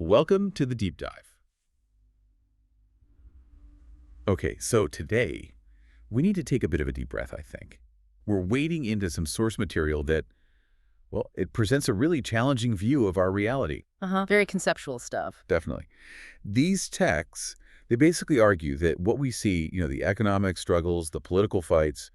Welcome to the deep dive. Okay, so today we need to take a bit of a deep breath, I think. We're wading into some source material that, well, it presents a really challenging view of our reality. Very conceptual stuff. Definitely. These texts, they basically argue that what we see, the economic struggles, the political fights,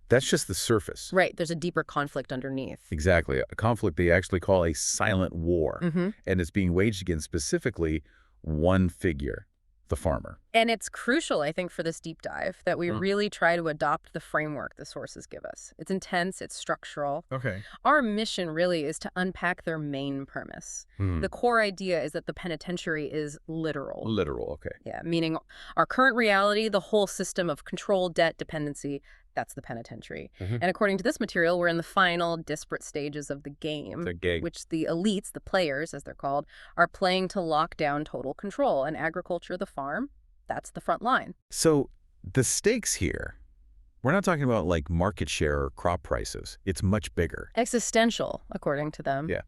that's just the surface. Right, there's a deeper conflict underneath. Exactly. A conflict they actually call a silent war. Mm-hmm. And it's being waged against specifically one figure, the farmer. And it's crucial, I think, for this deep dive that we really try to adopt the framework the sources give us. It's intense, it's structural. Okay. Our mission really is to unpack their main premise. The core idea is that the penitentiary is literal. Literal, okay. Yeah, meaning our current reality, the whole system of control, debt, dependency, that's the penitentiary. And according to this material, we're in the final disparate stages of the game, which the elites, the players, as they're called, are playing to lock down total control. And agriculture, the farm, that's the front line. So the stakes here, we're not talking about like market share or crop prices. It's much bigger. Existential, according to them. Yeah.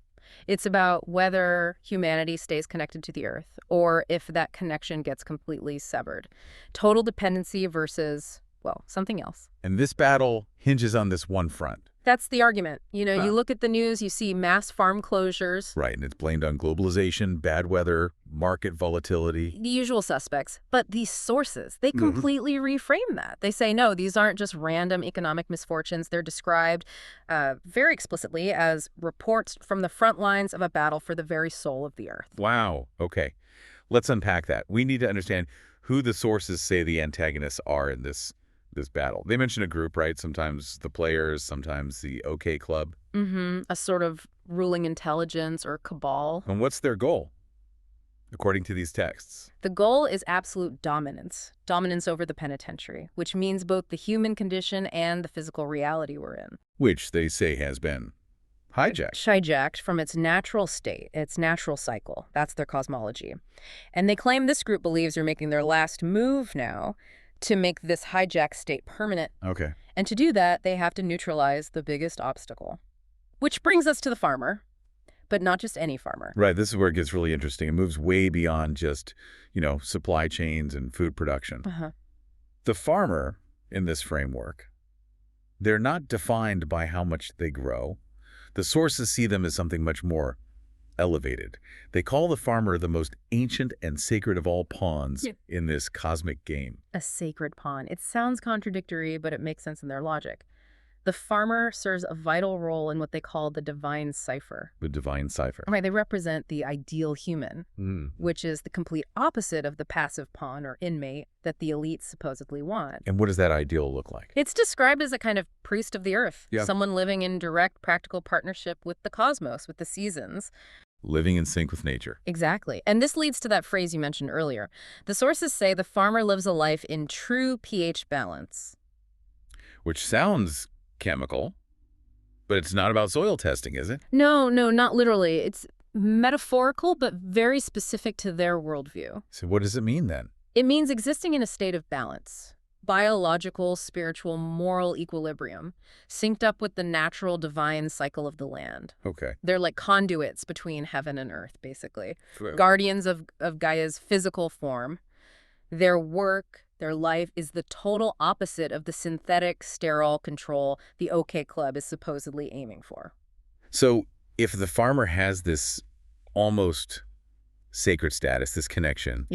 It's about whether humanity stays connected to the earth or if that connection gets completely severed. Total dependency versus, well, something else. And this battle hinges on this one front. That's the argument. You look at the news, you see mass farm closures. Right, and it's blamed on globalization, bad weather, market volatility. The usual suspects. But these sources, they completely reframe that. They say, no, these aren't just random economic misfortunes. They're described very explicitly as reports from the front lines of a battle for the very soul of the earth. Wow. Okay. Let's unpack that. We need to understand who the sources say the antagonists are in this battle. They mention a group, right? Sometimes the players, sometimes the OK Club. A sort of ruling intelligence or cabal. And what's their goal, according to these texts? The goal is absolute dominance. Dominance over the penitentiary, which means both the human condition and the physical reality we're in. Which they say has been hijacked. Hijacked from its natural state, its natural cycle. That's their cosmology. And they claim this group believes they're making their last move now to make this hijacked state permanent. Okay. And to do that, they have to neutralize the biggest obstacle. Which brings us to the farmer, but not just any farmer. Right. This is where it gets really interesting. It moves way beyond just, supply chains and food production. The farmer, in this framework, they're not defined by how much they grow. The sources see them as something much more elevated. They call the farmer the most ancient and sacred of all pawns in this cosmic game. A sacred pawn. It sounds contradictory, but it makes sense in their logic. The farmer serves a vital role in what they call the divine cypher. The divine cypher. Right, they represent the ideal human, which is the complete opposite of the passive pawn or inmate that the elites supposedly want. And what does that ideal look like? It's described as a kind of priest of the earth, someone living in direct practical partnership with the cosmos, with the seasons. Living in sync with nature. Exactly. And this leads to that phrase you mentioned earlier. The sources say the farmer lives a life in true pH balance. Which sounds chemical, but it's not about soil testing, is it? No, not literally. It's metaphorical, but very specific to their worldview. So what does it mean then? It means existing in a state of balance. Biological, spiritual, moral equilibrium, synced up with the natural divine cycle of the land. Okay. They're like conduits between heaven and earth, basically. Guardians of Gaia's physical form. Their work, their life is the total opposite of the synthetic, sterile control the OK Club is supposedly aiming for. So if the farmer has this almost sacred status, this connection,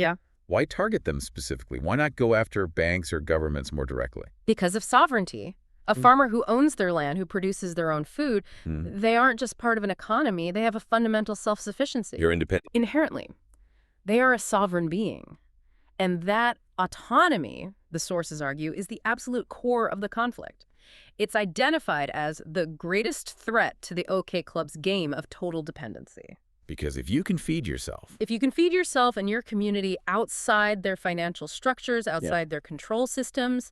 why target them specifically? Why not go after banks or governments more directly? Because of sovereignty. A farmer who owns their land, who produces their own food, they aren't just part of an economy. They have a fundamental self-sufficiency. You're independent. Inherently. They are a sovereign being. And that autonomy, the sources argue, is the absolute core of the conflict. It's identified as the greatest threat to the OK Club's game of total dependency. Because if you can feed yourself. If you can feed yourself and your community outside their financial structures, outside their control systems,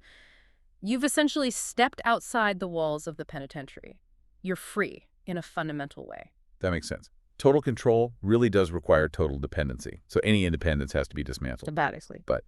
you've essentially stepped outside the walls of the penitentiary. You're free in a fundamental way. That makes sense. Total control really does require total dependency. So any independence has to be dismantled. Dramatically. But,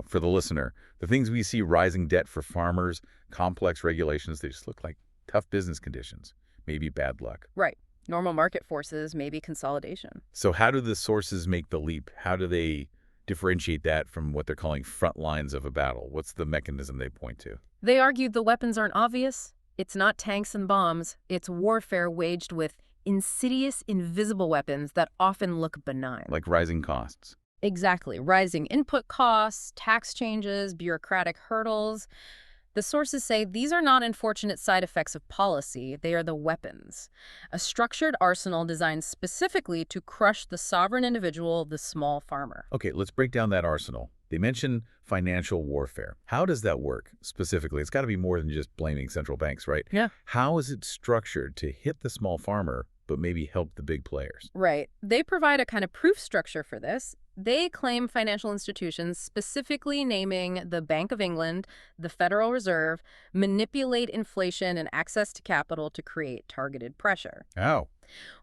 for the listener, the things we see, rising debt for farmers, complex regulations, they just look like tough business conditions, maybe bad luck. Right. Normal market forces, maybe consolidation. So how do the sources make the leap? How do they differentiate that from what they're calling front lines of a battle? What's the mechanism they point to? They argued the weapons aren't obvious. It's not tanks and bombs. It's warfare waged with insidious, invisible weapons that often look benign. Like rising costs. Exactly. Rising input costs, tax changes, bureaucratic hurdles. The sources say these are not unfortunate side effects of policy, they are the weapons. A structured arsenal designed specifically to crush the sovereign individual, the small farmer. Okay, let's break down that arsenal. They mention financial warfare. How does that work specifically? It's got to be more than just blaming central banks, right? Yeah. How is it structured to hit the small farmer, but maybe help the big players? Right. They provide a kind of proof structure for this. They claim financial institutions, specifically naming the Bank of England, the Federal Reserve, manipulate inflation and access to capital to create targeted pressure. How?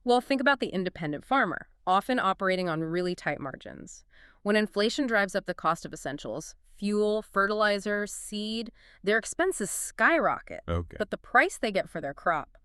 Well, think about the independent farmer, often operating on really tight margins. When inflation drives up the cost of essentials, fuel, fertilizer, seed, their expenses skyrocket. Okay. But the price they get for their crop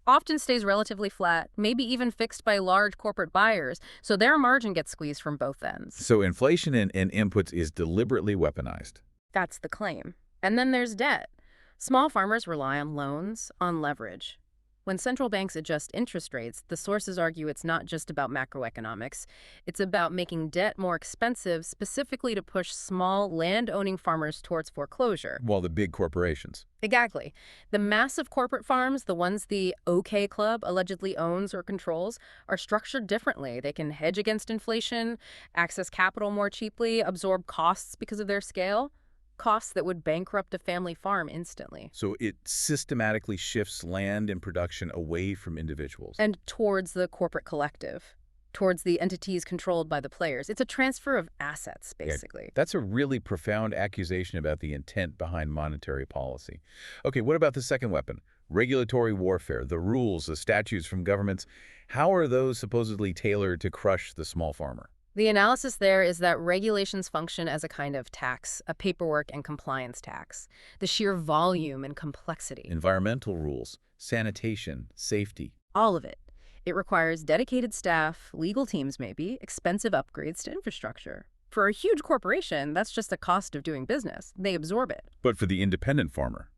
often stays relatively flat, maybe even fixed by large corporate buyers, so their margin gets squeezed from both ends. So inflation and inputs is deliberately weaponized. That's the claim. And then there's debt. Small farmers rely on loans, on leverage. When central banks adjust interest rates, the sources argue it's not just about macroeconomics. It's about making debt more expensive, specifically to push small, land-owning farmers towards foreclosure. While the big corporations. Exactly. The massive corporate farms, the ones the OK Club allegedly owns or controls, are structured differently. They can hedge against inflation, access capital more cheaply, absorb costs because of their scale. Costs that would bankrupt a family farm instantly. So it systematically shifts land and production away from individuals. And towards the corporate collective, towards the entities controlled by the players. It's a transfer of assets, basically. Yeah, that's a really profound accusation about the intent behind monetary policy. Okay, what about the second weapon? Regulatory warfare, the rules, the statutes from governments. How are those supposedly tailored to crush the small farmer? The analysis there is that regulations function as a kind of tax, a paperwork and compliance tax. The sheer volume and complexity. Environmental rules, sanitation, safety. All of it. It requires dedicated staff, legal teams maybe, expensive upgrades to infrastructure. For a huge corporation, that's just the cost of doing business. They absorb it. But for the independent farmer,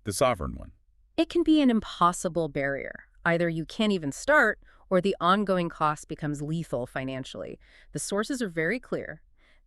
the sovereign one, it can be an impossible barrier. Either you can't even start, or the ongoing cost becomes lethal financially. The sources are very clear.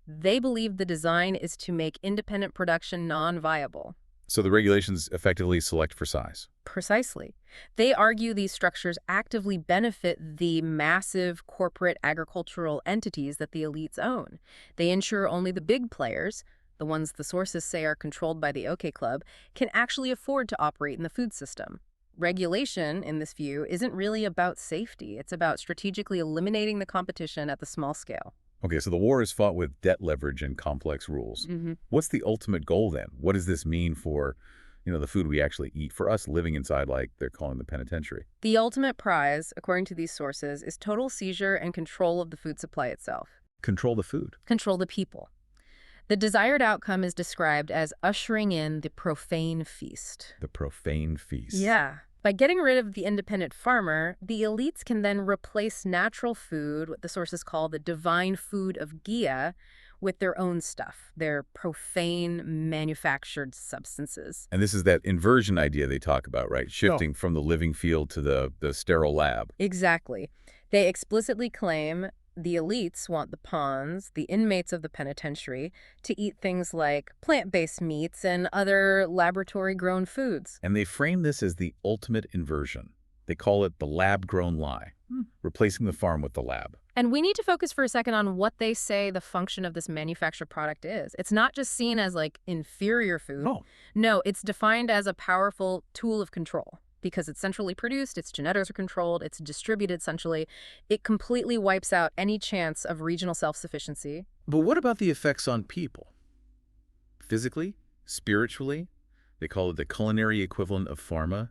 They believe the design is to make independent production non-viable. So the regulations effectively select for size. Precisely. They argue these structures actively benefit the massive corporate agricultural entities that the elites own. They ensure only the big players, the ones the sources say are controlled by the OK Club, can actually afford to operate in the food system. Regulation, in this view, isn't really about safety. It's about strategically eliminating the competition at the small scale. Okay, so the war is fought with debt leverage and complex rules. What's the ultimate goal then? What does this mean for, the food we actually eat, for us living inside, like they're calling the penitentiary? The ultimate prize, according to these sources, is total seizure and control of the food supply itself. Control the food. Control the people. The desired outcome is described as ushering in the profane feast. The profane feast. Yeah. By getting rid of the independent farmer, the elites can then replace natural food, what the sources call the divine food of Gaea, with their own stuff, their profane manufactured substances. And this is that inversion idea they talk about, right? Shifting from the living field to the sterile lab. Exactly. They explicitly claim the elites want the pawns, the inmates of the penitentiary, to eat things like plant-based meats and other laboratory-grown foods. And they frame this as the ultimate inversion. They call it the lab-grown lie, replacing the farm with the lab. And we need to focus for a second on what they say the function of this manufactured product is. It's not just seen as, inferior food. No, it's defined as a powerful tool of control. Because it's centrally produced, its genetics are controlled, it's distributed centrally. It completely wipes out any chance of regional self-sufficiency. But what about the effects on people? Physically? Spiritually? They call it the culinary equivalent of pharma.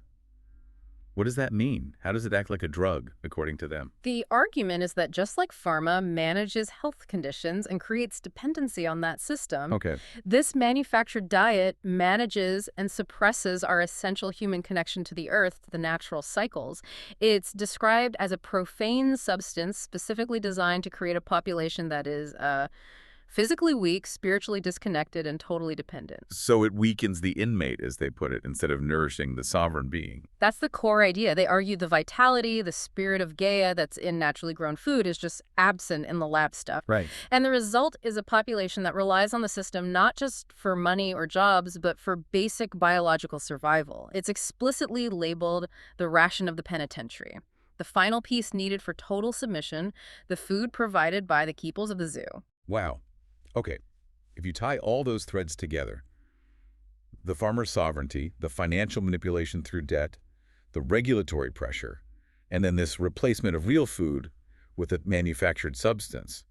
What does that mean? How does it act like a drug, according to them? The argument is that just like pharma manages health conditions and creates dependency on that system, Okay. this manufactured diet manages and suppresses our essential human connection to the earth, the natural cycles. It's described as a profane substance specifically designed to create a population that is physically weak, spiritually disconnected, and totally dependent. So it weakens the inmate, as they put it, instead of nourishing the sovereign being. That's the core idea. They argue the vitality, the spirit of Gaea that's in naturally grown food is just absent in the lab stuff. Right. And the result is a population that relies on the system not just for money or jobs, but for basic biological survival. It's explicitly labeled the ration of the penitentiary. The final piece needed for total submission, the food provided by the keepers of the zoo. Wow. Okay, if you tie all those threads together, the farmer's sovereignty, the financial manipulation through debt, the regulatory pressure, and then this replacement of real food with a manufactured substance,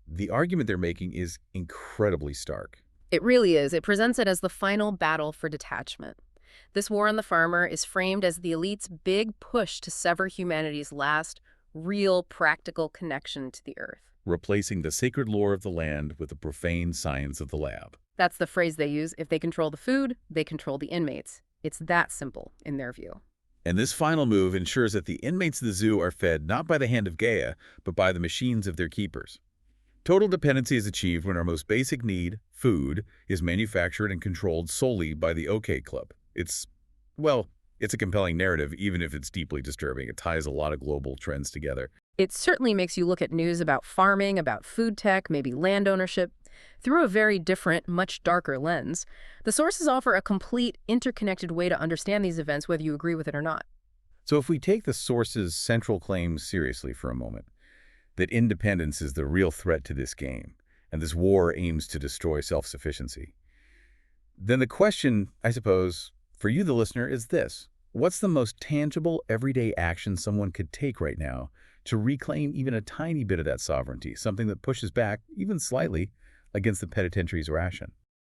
the argument they're making is incredibly stark. It really is. It presents it as the final battle for detachment. This war on the farmer is framed as the elite's big push to sever humanity's last, real, practical connection to the earth. Replacing the sacred lore of the land with the profane science of the lab. That's the phrase they use. If they control the food, they control the inmates. It's that simple, in their view. And this final move ensures that the inmates of the zoo are fed not by the hand of Gaea, but by the machines of their keepers. Total dependency is achieved when our most basic need, food, is manufactured and controlled solely by the OK Club. It's a compelling narrative, even if it's deeply disturbing. It ties a lot of global trends together. It certainly makes you look at news about farming, about food tech, maybe land ownership, through a very different, much darker lens. The sources offer a complete, interconnected way to understand these events, whether you agree with it or not. So if we take the sources' central claims seriously for a moment, that independence is the real threat to this game, and this war aims to destroy self-sufficiency, then the question, I suppose, for you, the listener, is this. What's the most tangible, everyday action someone could take right now to reclaim even a tiny bit of that sovereignty, something that pushes back, even slightly, against the penitentiary's ration?